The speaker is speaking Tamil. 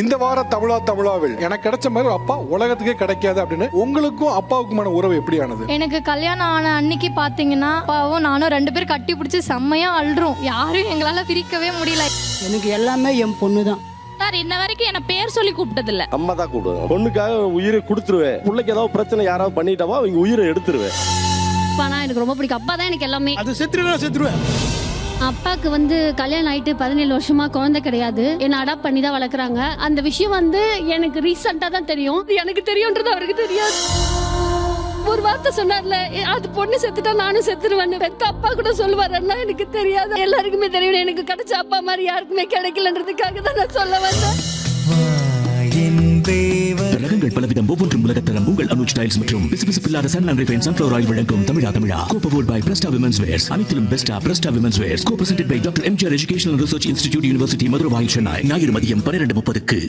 இந்த வார தமிழாவில் எனக்கு கிடைச்ச மாதிரி ஒரு அப்பா உலகத்துக்கே கிடைக்காது அப்படின்னு உங்களுக்கும் அப்பாவுக்குமான உறவு எப்படியானது? எனக்கு கல்யாணம் ஆன அன்னைக்கு பாத்தீங்கன்னா அப்பாவும் நானும் 2 பேரும் கட்டி பிடிச்சி செம்மையா அழுறோம். யாரும் எங்களால பிரிக்கவே முடியல. எனக்கு எல்லாமே என் பொண்ணு தான். சார் இன்ன வரைக்கும் என்ன பேர் சொல்லி கூப்பிட்டது இல்ல. அம்மா தான் கூப்பிடுவேன். பொண்ணுக்காக உயிரை கொடுத்துருவேன். பிள்ளைக்கு ஏதாவது பிரச்சனை யாராவது பண்ணிட்டாவா அவங்க உயிரை எடுத்துருவேன். அப்பா எனக்கு ரொம்ப பிடிக்கும். அப்பா தான் எனக்கு எல்லாமே. அது செத்துருவேன். அப்பாவுக்கு கல்யாணம் ஆயிட்டு 17 வருஷமா குழந்தை கிடையாது. என்ன அடாப்ட் பண்ணி தான் வளர்க்குறாங்க. அந்த விஷயம் எனக்கு ரீசெண்டா தான் தெரியும். எனக்கு தெரியும்ன்றது அவருக்கு தெரியாது. ஒரு வார்த்தை சொன்னார்ல, அது பொண்ணு செத்துட்டா நானும் செத்துருவேன். பெத்த அப்பா கூட சொல்லுவாரு, எனக்கு தெரியாது. எல்லாருக்குமே தெரியும். எனக்கு கிடைச்ச அப்பா மாதிரி யாருக்குமே கிடைக்கலன்றதுக்காக தான் நான் சொல்ல வந்தேன். ரகங்கள் பலவிதம் ஒவ்வொன்றும் உலகத்தரம். உங்கள் அனுஜ் டைல்ஸ் மற்றும் பிசுபிசுப்பில்லாத சன்லாண்ட் ரிஃபைன் சன்ஃப்ளவர் ஆயில் வழங்கும் தமிழா கோபவோல் பை பிரஸ்டா விமென்ஸ் வேர்ஸ். அனைத்திலும் பெஸ்டா Prestha women's wears. Co presented by doctor MGR educational research institute university Madurai Chennai. ஞாயிறு மதியம் 12:30.